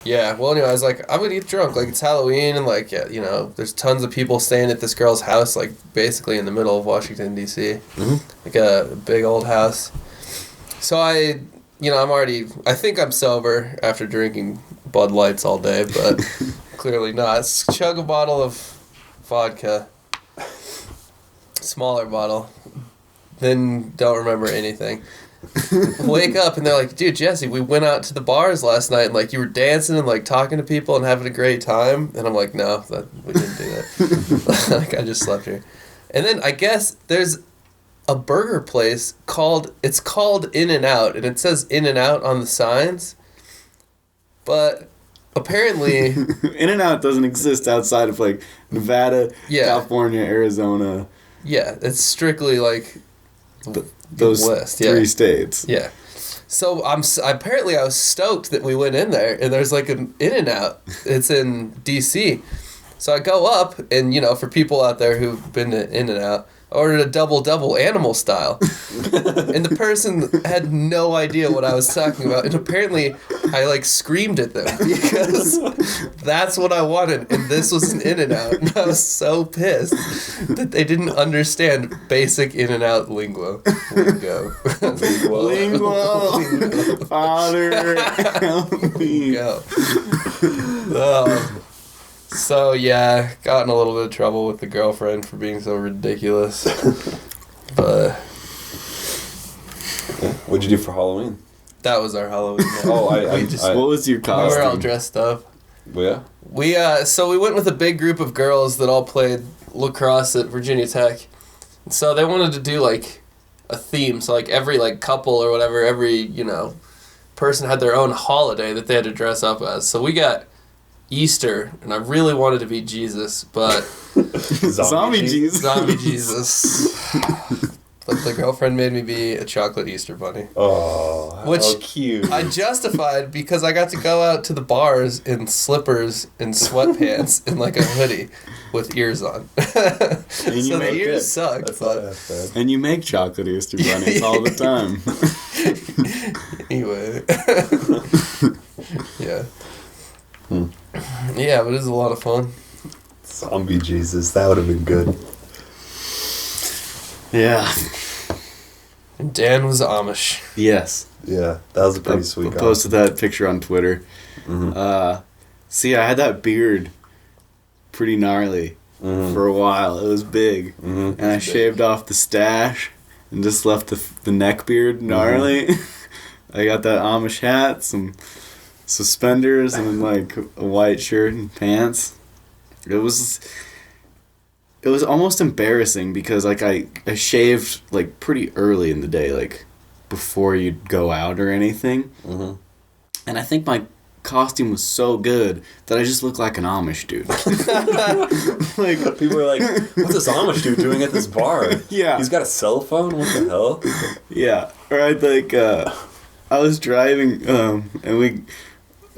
Yeah, well, anyway, I was like, I'm gonna get drunk. Like, it's Halloween, and, like, yeah, you know, there's tons of people staying at this girl's house, like, basically in the middle of Washington, D.C. Like, a big old house. So I think I'm sober after drinking Bud Lights all day, but clearly not. Chug a bottle of vodka. Smaller bottle. Then don't remember anything. Wake up and they're like, dude, Jesse, we went out to the bars last night and, like, you were dancing and, like, talking to people and having a great time. And I'm like, no, we didn't do that. Like, I just slept here. And then I guess there's a burger place called In-N-Out, and it says In-N-Out on the signs. But apparently In-N-Out doesn't exist outside of, like, Nevada, California, Arizona. Yeah, it's strictly, like, those West, three states. Yeah. So apparently I was stoked that we went in there, and there's, like, an In-N-Out. It's in D.C. So I go up, and, you know, for people out there who've been to In-N-Out, I ordered a double animal style. And the person had no idea what I was talking about. And apparently I, like, screamed at them because that's what I wanted. And this was an In-N-Out. And I was so pissed that they didn't understand basic In-N-Out lingo. Lingo. Father, help me. Go. So, yeah, got in a little bit of trouble with the girlfriend for being so ridiculous. But what'd you do for Halloween? that was our Halloween night. What was your costume? We were all dressed up. Yeah? We went with a big group of girls that all played lacrosse at Virginia Tech. So they wanted to do, like, a theme. So, like, every, like, couple or whatever, every, you know, person had their own holiday that they had to dress up as. So we got Easter, and I really wanted to be Jesus, but Zombie Jesus. Zombie Jesus. But the girlfriend made me be a chocolate Easter bunny. Oh, which how cute. I justified because I got to go out to the bars in slippers and sweatpants and, like, a hoodie with ears on. So the ears sucked. And you make chocolate Easter bunnies all the time. Anyway. Yeah. Yeah, but it was a lot of fun. Zombie Jesus, that would have been good. Yeah. And Dan was Amish. Yes. Yeah, that was a pretty sweet guy. I posted that picture on Twitter. Mm-hmm. See, I had that beard pretty gnarly for a while. It was big. Mm-hmm. And I shaved off the stash and just left the neck beard gnarly. I got that Amish hat, some suspenders, and like a white shirt and pants. It was almost embarrassing because, like, I shaved, like, pretty early in the day, like, before you'd go out or anything. Mm-hmm. And I think my costume was so good that I just looked like an Amish dude. Like, people were like, what's this Amish dude doing at this bar? Yeah. He's got a cell phone? What the hell? Yeah. Or I'd, like, I was driving, and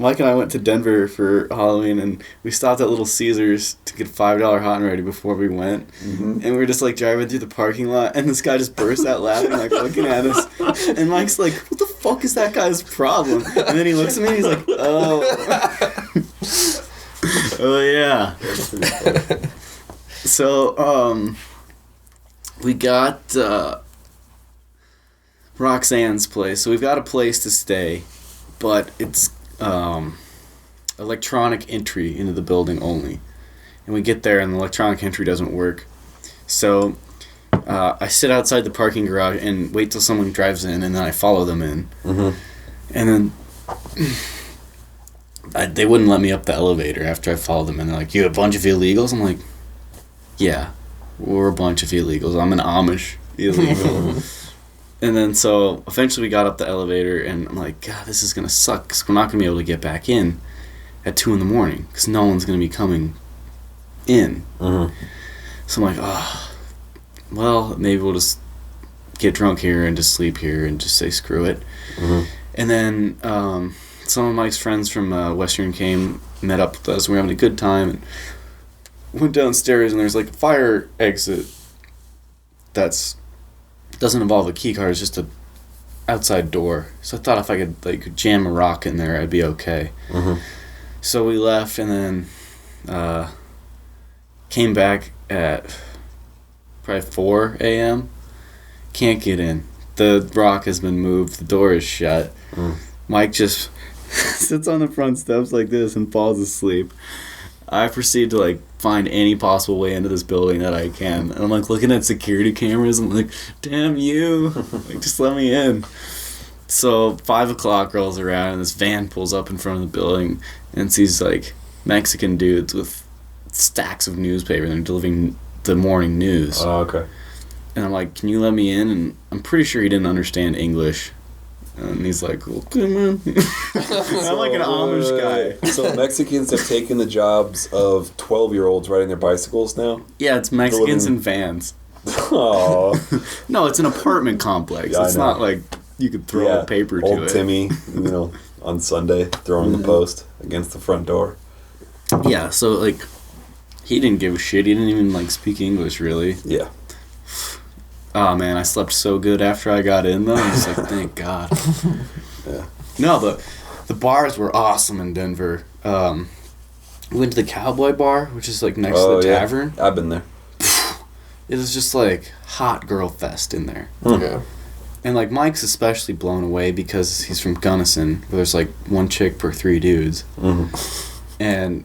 Mike and I went to Denver for Halloween, and we stopped at Little Caesars to get $5 hot and ready before we went. Mm-hmm. And we were just, like, driving through the parking lot, and this guy just burst out laughing, like, looking at us. And Mike's like, what the fuck is that guy's problem? And then he looks at me, and he's like, oh. Oh, yeah. So, we got Roxanne's place. So we've got a place to stay, but it's electronic entry into the building only. And we get there and the electronic entry doesn't work. So I sit outside the parking garage and wait till someone drives in, and then I follow them in. Mm-hmm. And then they wouldn't let me up the elevator after I followed them in. They're like, you a bunch of illegals? I'm like, yeah, we're a bunch of illegals. I'm an Amish illegal. And then so eventually we got up the elevator, and I'm like, God, this is going to suck because we're not going to be able to get back in at 2 a.m. because no one's going to be coming in. Mm-hmm. So I'm like, oh, well, maybe we'll just get drunk here and just sleep here and just say screw it. Mm-hmm. And then some of Mike's friends from Western came, met up with us, and we were having a good time, and went downstairs, and there's like a fire exit that's doesn't involve a key card, it's just a outside door. So I thought if I could like jam a rock in there, I'd be okay. Mm-hmm. So we left and then came back at probably 4 a.m. Can't get in. The rock has been moved. The door is shut. Mike just sits on the front steps like this and falls asleep. I proceed to like find any possible way into this building that I can. And I'm like looking at security cameras. I'm like, damn you. Like, just let me in. So 5 o'clock rolls around and this van pulls up in front of the building and sees like Mexican dudes with stacks of newspaper and they're delivering the morning news. Oh, okay. And I'm like, can you let me in? And I'm pretty sure he didn't understand English. And he's like, well, come on. I'm like an Amish guy. So Mexicans have taken the jobs of 12-year-olds riding their bicycles now? Yeah, it's Mexicans in vans. Oh. No, it's an apartment complex. Yeah, it's not like you could throw a paper to it. Old Timmy, on Sunday, throwing the post against the front door. Yeah, so like, he didn't give a shit. He didn't even like speak English, really. Yeah. Oh man, I slept so good after I got in though. I was like, thank God. Yeah. No, the bars were awesome in Denver. We went to the Cowboy Bar, which is like next to the tavern. I've been there. It was just like hot girl fest in there. Yeah. And like Mike's especially blown away because he's from Gunnison, where there's like one chick per 3 dudes. And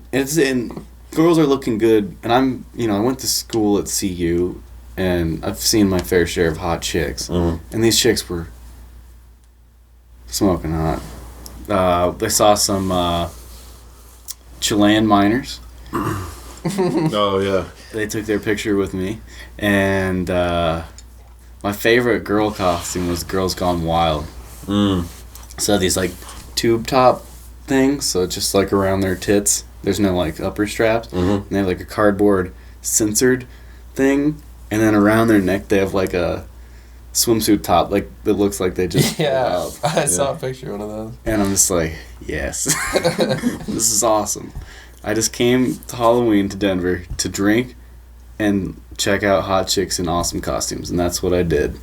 girls are looking good. And I went to school at CU. And I've seen my fair share of hot chicks. And these chicks were smoking hot. I saw some Chilean miners. Oh, yeah. They took their picture with me. And my favorite girl costume was Girls Gone Wild. So these like tube top things. So just like around their tits. There's no like upper straps. And they have like a cardboard censored thing. And then around their neck, they have like a swimsuit top, like that looks like they just I saw a picture of one of those. And I'm just like, yes, this is awesome. I just came to Halloween to Denver to drink and check out hot chicks in awesome costumes, and that's what I did.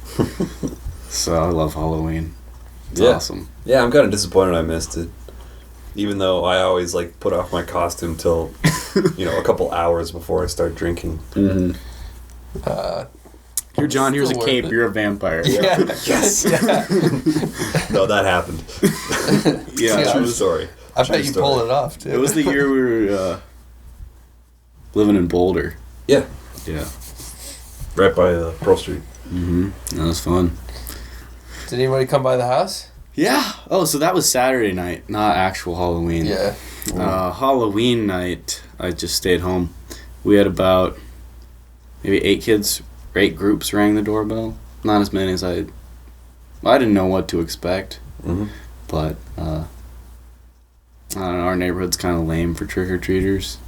So I love Halloween. It's awesome. Yeah, I'm kind of disappointed I missed it. Even though I always like put off my costume till a couple hours before I start drinking. Here, John, here's a cape. You're a vampire. Yeah. Yes. Yeah. No, that happened. Yeah, True story. I bet you pulled it off, too. It was the year we were living in Boulder. Yeah. Yeah. Right by Pearl Street. That was fun. Did anybody come by the house? Yeah. Oh, so that was Saturday night, not actual Halloween. Yeah. Halloween night, I just stayed home. We had about maybe 8 kids, 8 groups rang the doorbell. Not as many as I didn't know what to expect. But, I don't know, our neighborhood's kind of lame for trick-or-treaters.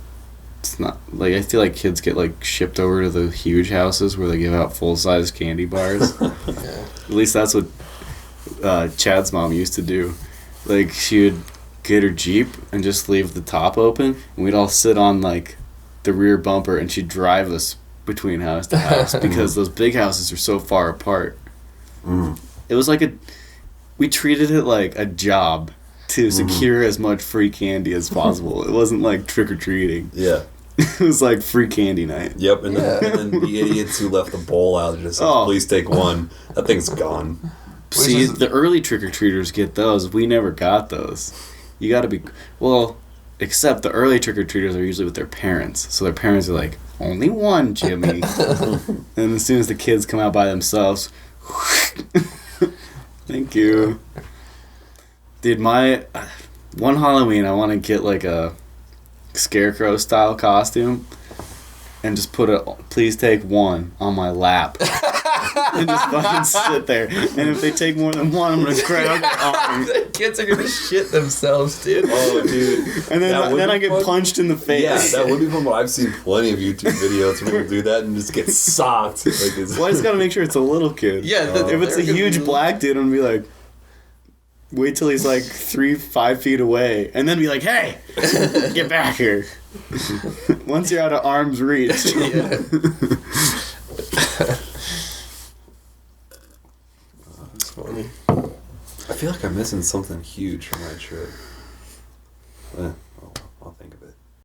It's not, like, I feel like kids get, like, shipped over to the huge houses where they give out full-size candy bars. At least that's what Chad's mom used to do. Like, she would get her Jeep and just leave the top open, and we'd all sit on, like, the rear bumper, and she'd drive us between house to house because those big houses are so far apart. It was like we treated it like a job to secure as much free candy as possible. It wasn't like trick-or-treating. Yeah. It was like free candy night. Yep, and then the idiots who left the bowl out just said, please take one. That thing's gone. See, the early trick-or-treaters get those. We never got those. You gotta be... Well, except the early trick-or-treaters are usually with their parents. So their parents are like, only one, Jimmy. And as soon as the kids come out by themselves... Thank you. Dude, my... One Halloween, I want to get like a scarecrow-style costume and just put a please take one on my lap. And just fucking sit there. And if they take more than one, I'm going to grab their arm. The kids are going to shit themselves, dude. Oh, dude. And then I get punched in the face. Yeah, that would be fun, but I've seen plenty of YouTube videos where people do that and just get socked. Like Well, I just got to make sure it's a little kid. Yeah, if it's a huge black dude, I'm going to be like, wait till he's like 3-5 feet away, and then be like, hey, get back here. Once you're out of arm's reach. Yeah. That's funny. I feel like I'm missing something huge from my trip.